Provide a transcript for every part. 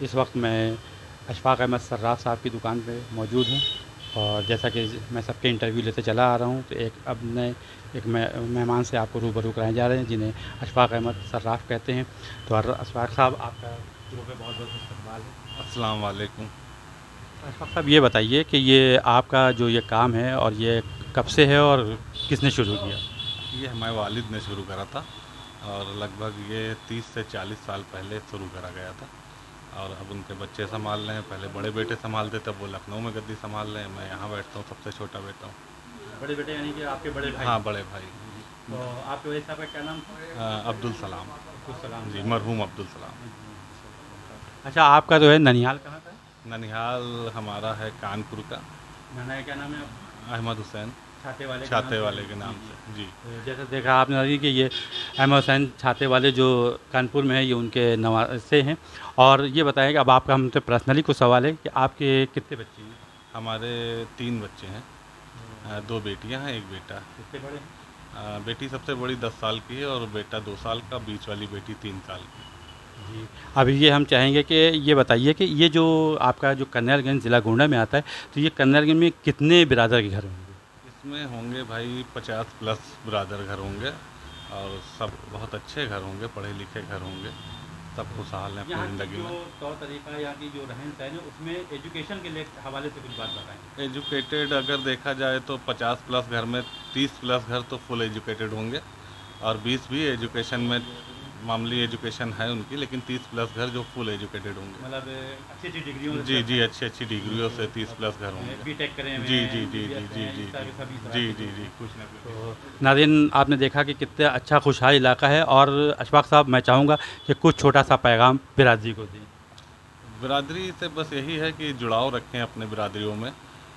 इस वक्त मैं अशफाक अहमद सर्राफ साहब की दुकान पे मौजूद हूँ और जैसा कि मैं सबके इंटरव्यू लेते चला आ रहा हूँ, तो अब नए एक मेहमान से आपको रूबरू कराए जा रहे हैं जिन्हें अशफाक अहमद सर्राफ कहते हैं। तो अशफाक साहब, आपका शुरू में बहुत बहुत इस्तकबाल है। अस्सलाम वालेकुम। अशफाक साहब, ये बताइए कि ये आपका जो ये काम है और ये कब से है और किसने शुरू किया? ये हमारे वालिद ने शुरू करा था और लगभग ये 30 से 40 साल पहले शुरू करा गया था और अब उनके बच्चे संभाल रहे हैं। पहले बड़े बेटे संभालते, तब वो लखनऊ में गद्दी संभाल रहे हैं। मैं यहाँ बैठता हूँ, सबसे छोटा बेटा हूँ। बड़े बेटे यानी कि आपके बड़े भाई? हाँ, बड़े भाई। तो आपके वजह साहब का क्या नाम था? अब्दुल सलाम। अब्दुल सलाम जी, साहब। मरहूम अब्दुल सलाम। अच्छा, आपका जो है ननिहाल कहाँ का है? ननिहाल हमारा है कानपुर का। नाना का क्या नाम है आपका? अहमद हुसैन। छाते वाले के नाम छाते से? वाले के नाम से, जी। तो जैसे देखा आपने अभी कि ये अहमद हुसैन छाते वाले जो कानपुर में है, ये उनके नवासे हैं। और ये बताएं कि अब आपका हमसे पर्सनली कुछ सवाल है कि आपके कितने बच्चे हैं? हमारे 3 बच्चे हैं। 2 बेटियां हैं, 1 बेटा। कितने बड़े हैं? बेटी सबसे बड़ी 10 साल की है और बेटा 2 साल का। बीच वाली बेटी 3 साल की। जी। अब ये हम चाहेंगे कि ये बताइए कि ये जो आपका जो कन्यारगंज ज़िला गोंडा में आता है, तो ये कन्यारगंज में कितने बिरादर के घर होंगे? इसमें होंगे भाई 50 प्लस ब्रादर घर होंगे और सब बहुत अच्छे घर होंगे, पढ़े लिखे घर होंगे। सब खुशहाल हैं अपनी यहाँ की ज़िंदगी जो में। तौर तरीका, यहाँ की जो रहन सहन है, उसमें एजुकेशन के लिए हवाले से कुछ बात बताएं। एजुकेटेड अगर देखा जाए तो 50 प्लस घर में 30 प्लस घर तो फुल एजुकेटेड होंगे और 20 भी एजुकेशन में मामूली एजुकेशन है उनकी, लेकिन 30 प्लस घर जो फुल एजुकेटेड होंगे। मतलब अच्छी अच्छी डिग्रियों से? जी जी, अच्छी अच्छी डिग्रियों से 30 प्लस घर होंगे। बीटेक करें हुए जी हैं, जी जी जी BBS जी हैं, जी इस तरह के सभी तरह जी के जी लोग जी, हैं। कुछ ना कुछ। तो नाज़रीन, आपने देखा कि कितना अच्छा खुशहाल इलाका है और अशफाक साहब, मैं चाहूँगा कि कुछ छोटा सा पैगाम बिरादरी को दें। बिरादरी से बस यही है कि जुड़ाव रखें अपने बिरादरियों में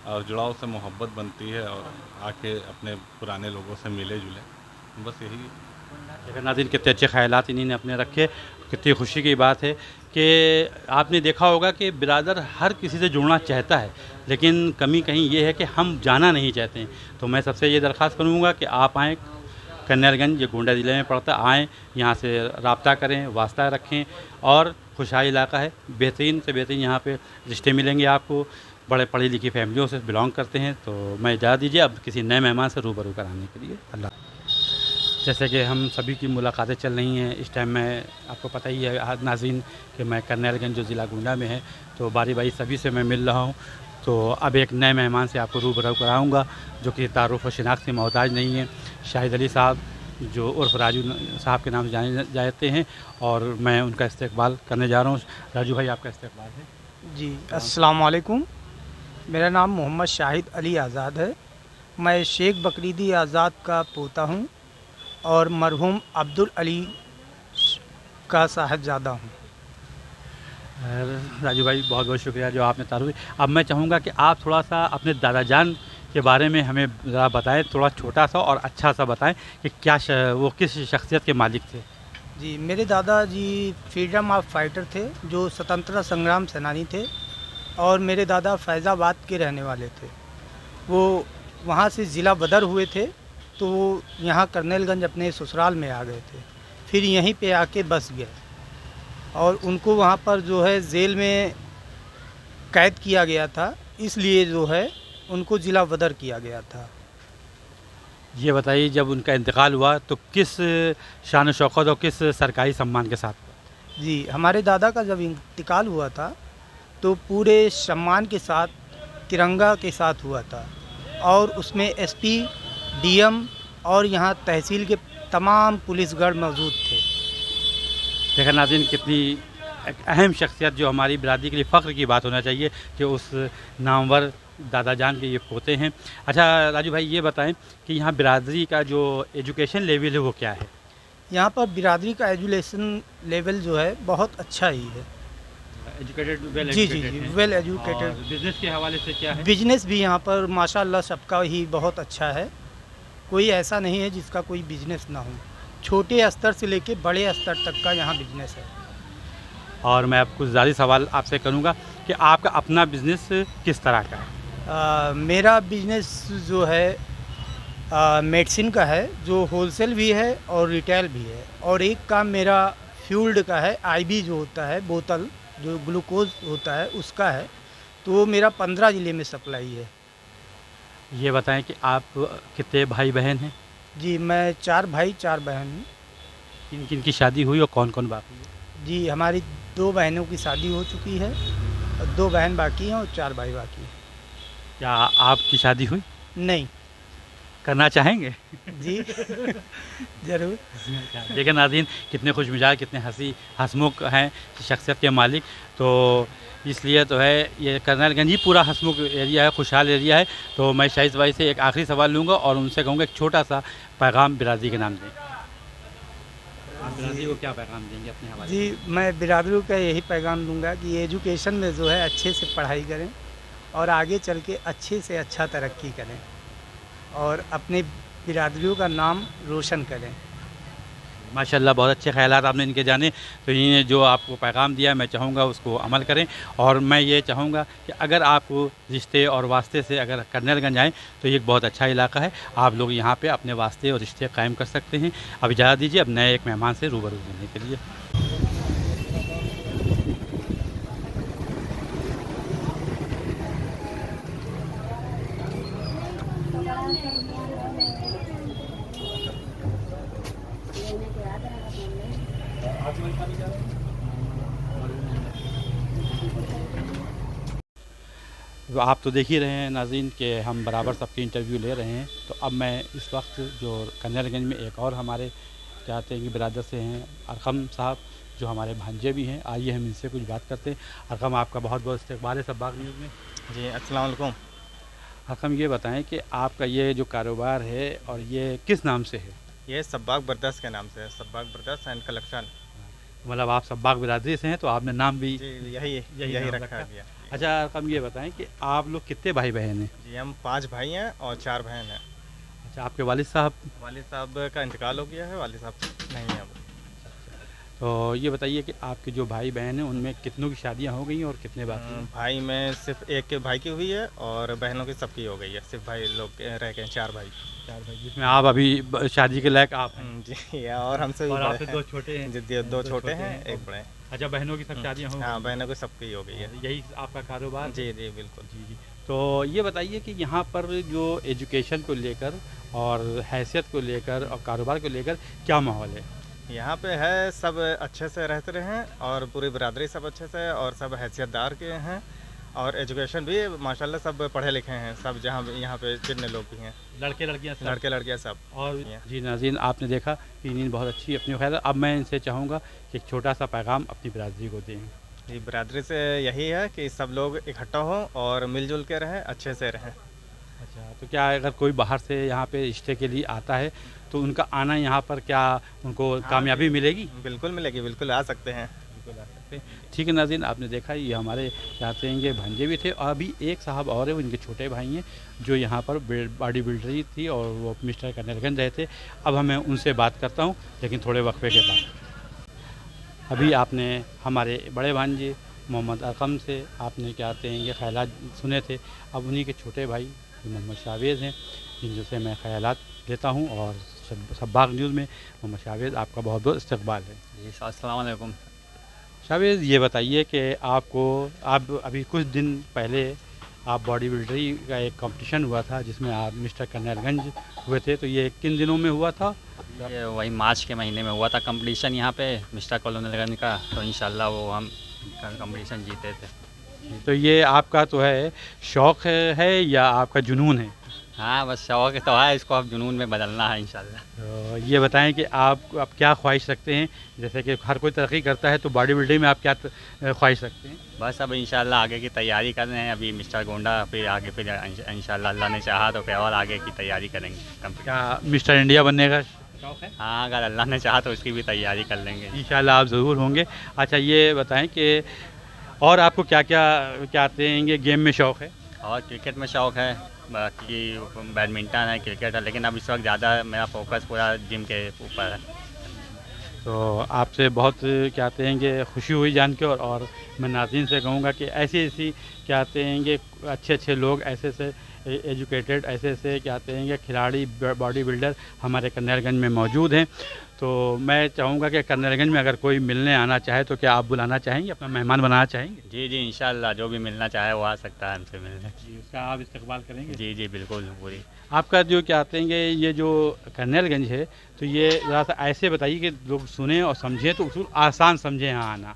और जुड़ाव से मोहब्बत बनती है और आके अपने पुराने लोगों से मिले जुले, बस यही। देखा नाज़रीन, कितने अच्छे ख़यालात इन्हीं ने अपने रखे। कितनी खुशी की बात है कि आपने देखा होगा कि बिरादर हर किसी से जुड़ना चाहता है, लेकिन कमी कहीं ये है कि हम जाना नहीं चाहते हैं। तो मैं सबसे ये दरख्वास्त करूँगा कि आप आएँ, कन्यारगंज ये गोंडा ज़िले में पड़ता है, आएँ, यहाँ से रब्ता करें, वास्ता रखें और खुशहाल इलाका है। बेहतरीन से बेहतरीन यहाँ पे रिश्ते मिलेंगे आपको। बड़े पढ़ी लिखी फैमिलियों से बिलोंग करते हैं। तो मैं इजाज़त दीजिए अब किसी नए मेहमान से रूबरू कराने के लिए। अल्लाह। जैसे कि हम सभी की मुलाकातें चल रही हैं इस टाइम, मैं आपको पता ही है आज नाज़रीन कि मैं कन्यारगंज जो ज़िला गोंडा में है, तो बारी बारी सभी से मैं मिल रहा हूँ। तो अब एक नए मेहमान से आपको रूबरू कराऊँगा जो कि तारुफ़ व शिनाख्त से मोहताज नहीं है। शाहिद अली साहब, जो उर्फ़ राजू साहब के नाम से जाने जाते हैं, और मैं उनका इस्तकबाल करने जा रहा हूँ। राजू भाई, आपका इस्तकबाल है। जी, अस्सलाम वालेकुम। मेरा नाम मोहम्मद शाहिद अली आज़ाद है। मैं शेख बकरीदी आज़ाद का पोता हूँ और मरहूम अब्दुल अली का साहबजादा हूँ। राजू भाई, बहुत बहुत शुक्रिया जो आपने तारुफ। अब मैं चाहूँगा कि आप थोड़ा सा अपने दादा जान के बारे में हमें ज़रा बताएं, थोड़ा छोटा सा और अच्छा सा बताएं कि क्या वो किस शख्सियत के मालिक थे। जी, मेरे दादाजी फ्रीडम ऑफ फाइटर थे, जो स्वतंत्रता संग्राम सेनानी थे और मेरे दादा फैज़ाबाद के रहने वाले थे। वो वहाँ से ज़िला बदर हुए थे, तो वो यहाँ करनेलगंज अपने ससुराल में आ गए थे, फिर यहीं पे आके बस गए और उनको वहाँ पर जो है जेल में कैद किया गया था, इसलिए जो है उनको ज़िला बदर किया गया था। ये बताइए, जब उनका इंतकाल हुआ तो किस शान शौकत और किस सरकारी सम्मान के साथ? जी, हमारे दादा का जब इंतकाल हुआ था तो पूरे सम्मान के साथ, तिरंगा के साथ हुआ था और उसमें एसपी, डीएम और यहाँ तहसील के तमाम पुलिसगढ़ मौजूद थे। देखा नाज़रीन, कितनी एक अहम शख्सियत जो हमारी बिरादरी के लिए फ़ख्र की बात होना चाहिए कि उस नामवर दादा जान के ये पोते हैं। अच्छा राजू भाई, ये बताएं कि यहाँ बिरादरी का जो एजुकेशन लेवल है वो क्या है? यहाँ पर बिरादरी का एजुकेशन लेवल जो है बहुत अच्छा ही है। एजुकेटेड, वेल जी जी एजुकेटेड जी, हैं। वेल और एजुकेटेड। बिज़नेस के हवाले से क्या है? बिजनेस भी यहाँ पर माशाल्लाह सबका ही बहुत अच्छा है। कोई ऐसा नहीं है जिसका कोई बिजनेस ना हो। छोटे स्तर से लेके बड़े स्तर तक का यहाँ बिजनेस है। और मैं अब कुछ ज़्यादा सवाल आपसे करूँगा कि आपका अपना बिज़नेस किस तरह का है? मेरा बिजनेस जो है मेडिसिन का है, जो होलसेल भी है और रिटेल भी है, और एक काम मेरा फ्यूल्ड का है, आईबी जो होता है बोतल, जो ग्लूकोज होता है उसका है, तो वो मेरा 15 ज़िले में सप्लाई है। ये बताएं कि आप कितने भाई बहन हैं? जी, मैं 4 भाई 4 बहन हूँ। किन किन की शादी हुई और कौन कौन बाकी है? जी, हमारी 2 बहनों की शादी हो चुकी है और 2 बहन बाकी हैं और 4 भाई बाकी हैं। क्या आपकी शादी हुई? नहीं। करना चाहेंगे? जी ज़रूर। देखिए नाज़रीन, कितने खुश मिजाज, कितने हंसमुख हैं शख्सियत के मालिक। तो इसलिए तो है ये कर्नलगंज ही पूरा हंसमुख एरिया है, खुशहाल एरिया है। तो मैं शाहिद भाई से एक आखिरी सवाल लूँगा और उनसे कहूँगा एक छोटा सा पैगाम बिरादरी के नाम दें। आप बिरादरी को क्या पैगाम देंगे अपने हवाले से? जी, मैं बिरादरों का यही पैगाम दूँगा कि एजुकेशन में जो है अच्छे से पढ़ाई करें और आगे चल के अच्छे से अच्छा तरक्की करें और अपने बिरादरियों का नाम रोशन करें। माशाल्लाह, बहुत अच्छे ख़यालात आपने इनके जाने। तो इन्होंने जो आपको पैगाम दिया मैं चाहूँगा उसको अमल करें। और मैं ये चाहूँगा कि अगर आप रिश्ते और वास्ते से अगर कर्नलगंज आएँ तो ये एक बहुत अच्छा इलाका है। आप लोग यहाँ पे अपने वास्ते और रिश्ते कायम कर सकते हैं। अब इजाज़त दीजिए, अब नए एक मेहमान से रूबरू होने के लिए। तो आप तो देख ही रहे हैं नाज़रीन कि हम बराबर सबके इंटरव्यू ले रहे हैं। तो अब मैं इस वक्त जो कर्नलगंज में एक और हमारे चाहते हैं कि बिरादर से हैं अरकम साहब, जो हमारे भांजे भी हैं। आइए हम इनसे कुछ बात करते हैं। अरकम, आपका बहुत बहुत इस्तकबाल है सब्बाग न्यूज़ में। जी, अस्सलाम वालेकुम। अरकम, ये बताएं कि आपका ये जो कारोबार है और ये किस नाम से है? ये सब्बाग ब्रदर्स के नाम से है, सब्बाग ब्रदर्स एंड कलेक्शन। मतलब आप सब्बाग बिरादरी से हैं तो आपने नाम भी जी, यही नाम रखा गया। अच्छा अरकम, ये बताएं कि आप लोग कितने भाई बहन हैं? जी, हम 5 भाई हैं और 4 बहन हैं। अच्छा, आपके वालिद साहब? वालिद साहब का इंतकाल हो गया है, वालिद साहब नहीं है अब। तो ये बताइए कि आपके जो भाई बहन हैं उनमें कितनों की शादियां हो गई हैं और कितने बाकी हैं? भाई में सिर्फ एक के भाई की हुई है और बहनों की सबकी हो गई है। सिर्फ भाई लोग रह गए हैं, 4 भाई। 4 भाई, जिसमें आप अभी शादी के लायक आप हैं। जी, और हमसे भी और बड़े आपसे हैं। 2 छोटे हैं। जी, 2 छोटे हैं, एक बड़े हैं। अच्छा, बहनों की सब शादियां हो हाँ, बहनों की सबकी हो गई है। गई। यही आपका कारोबार? जी जी, बिल्कुल। जी जी। तो ये बताइए कि यहाँ पर जो एजुकेशन को लेकर और हैसियत को लेकर और कारोबार को लेकर क्या माहौल है? यहाँ पे है, सब अच्छे से रहते रहे हैं और पूरी बिरादरी सब अच्छे से और सब हैसियतदार के हैं और एजुकेशन भी माशाल्लाह सब पढ़े लिखे हैं, सब जहाँ यहाँ पे जितने लोग भी हैं, लड़के लड़कियाँ सब? लड़के लड़कियाँ सब। और जी नाज़रीन, आपने देखा कि इन्हें बहुत अच्छी अपनी ख्याल। अब मैं इनसे चाहूँगा कि एक छोटा सा पैगाम अपनी बिरादरी को दें। ये बिरादरी से यही है कि सब लोग इकट्ठा हों और मिलजुल के रहें, अच्छे से रहें। अच्छा, तो क्या अगर कोई बाहर से यहाँ पे रिश्ते के लिए आता है तो उनका आना यहाँ पर क्या उनको कामयाबी मिलेगी? बिल्कुल मिलेगी, बिल्कुल आ सकते हैं। बिल्कुल आ सकते हैं। ठीक है नाज़रीन, आपने देखा ये हमारे चाहते हैं कि भांजे भी थे और अभी एक साहब और है, वो इनके छोटे भाई हैं जो यहाँ पर बॉडी बिल्डरी थी और वो मिस्टर कर्नलगंज रहे थे। अब हमें उनसे बात करता हूँ लेकिन थोड़े वक्फे के बाद। अभी आपने हमारे बड़े भांजे मोहम्मद अरकम से आपने क्या कहते हैं ये ख्यालात सुने थे। अब उन्हीं के छोटे भाई मोहम्मद शावेज़ हैं जिनसे मैं ख्यालात लेता हूँ। और सब्बाग न्यूज़ में मोहम्मद शावेज़, आपका बहुत बहुत इस्तकबाल है। जी, अस्सलाम वालेकुम। शावेज़, ये बताइए कि आप अभी कुछ दिन पहले आप बॉडी बिल्डरी का एक कंपटीशन हुआ था जिसमें आप मिस्टर कर्नलगंज हुए थे, तो ये किन दिनों में हुआ था? ये वही मार्च के महीने में हुआ था कंपटीशन यहाँ पे मिस्टर कर्नलगंज का, तो इंशाल्लाह वो हम कंपटीशन जीते थे। तो ये आपका तो है शौक़ है या आपका जुनून है? हाँ, बस शौक़ तो है, इसको अब जुनून में बदलना है इंशाल्लाह। तो ये बताएं कि आप अब क्या ख्वाहिश रखते हैं? जैसे कि हर कोई तरक्की करता है तो बॉडी बिल्डिंग में आप क्या ख्वाहिश रखते हैं? बस अब इंशाल्लाह आगे की तैयारी कर रहे हैं। अभी मिस्टर गोंडा, फिर आगे फिर इंशाल्लाह अल्लाह ने चाहा तो फिर और आगे की तैयारी करेंगे। क्या मिस्टर इंडिया बनने का शौक़ है? हाँ, अगर अल्लाह ने चाहा तो उसकी भी तैयारी कर लेंगे इंशाल्लाह, आप ज़रूर होंगे। अच्छा, ये बताएं कि और आपको क्या क्या आते हैं ये गेम में शौक़ है? और क्रिकेट में शौक़ है, बाकी बैडमिंटन है, क्रिकेट है, लेकिन अब इस वक्त ज़्यादा मेरा फोकस पूरा जिम के ऊपर है। तो आपसे बहुत क्या कहते हैं कि खुशी हुई जान के और मैं नाज़रीन से कहूँगा कि ऐसी क्या कहते हैं कि अच्छे लोग ऐसे एजुकेटेड ऐसे ऐसे क्या कहते हैं कि खिलाड़ी बॉडी बिल्डर हमारे कन्हैयागंज में मौजूद हैं। तो मैं चाहूँगा कि कन्हैयागंज में अगर कोई मिलने आना चाहे तो क्या आप बुलाना चाहेंगे, अपना मेहमान बनाना चाहेंगे? जी जी, इंशाल्लाह जो भी मिलना चाहे वो आ सकता है हमसे मिलने। जी, उसका आप इस्तकबाल करेंगे? जी जी, बिल्कुल पूरी। आपका जो क्या कहते हैं कि ये जो कन्हैयागंज है, तो ये ज़रा सा ऐसे बताइए कि लोग सुने और समझें तो उसूल आसान समझें यहाँ आना।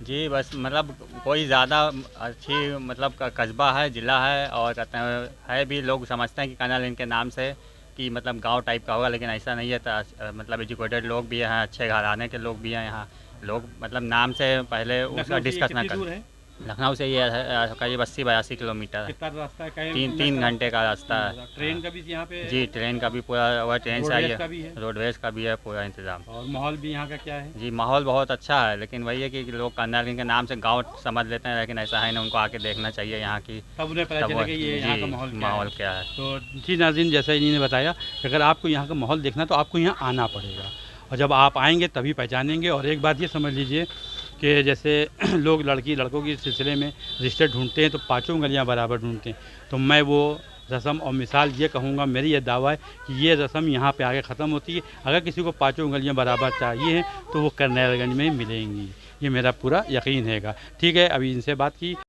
जी बस मतलब कोई ज़्यादा अच्छी मतलब कस्बा है, ज़िला है, और कहते हैं है भी, लोग समझते हैं कि कन्हैयागंज के नाम से कि मतलब गांव टाइप का होगा, लेकिन ऐसा नहीं है। मतलब एजुकेटेड लोग भी हैं, अच्छे घराने के लोग भी हैं यहाँ। लोग मतलब नाम से पहले उसका डिस्कस ना करें। लखनऊ से ये है करीब 80-82 किलोमीटर है। कितना रास्ता है? 3 घंटे का रास्ता है। ट्रेन का भी यहाँ पे? जी, ट्रेन का भी पूरा वह ट्रेन से आई रोडवेज का भी है, है? रोडवेज का भी है पूरा इंतज़ाम। और माहौल भी यहाँ का क्या है? जी, माहौल बहुत अच्छा है, लेकिन वही है कि लोग कन्हैयागंज के नाम से गांव समझ लेते हैं, लेकिन ऐसा है ना, उनको आके देखना चाहिए यहाँ की। तब उन्हें पता चले कि ये यहाँ का माहौल क्या है। तो जी नाज़रीन, जैसा इन्होंने बताया कि अगर आपको यहाँ का माहौल देखना तो आपको यहाँ आना पड़ेगा, और जब आप आएंगे तभी पहचानेंगे। और एक बात ये समझ लीजिए कि जैसे लोग लड़कों के सिलसिले में रिश्ते ढूंढते हैं तो पाँचों गलियाँ बराबर ढूंढते हैं, तो मैं वो रस्म और मिसाल ये कहूँगा, मेरी ये दावा है कि ये रस्म यहाँ पे आके ख़त्म होती है। अगर किसी को पाँचों गलियाँ बराबर चाहिए हैं तो वो कन्हैयागंज में मिलेंगी, ये मेरा पूरा यकीन हैगा। ठीक है, अभी इनसे बात की।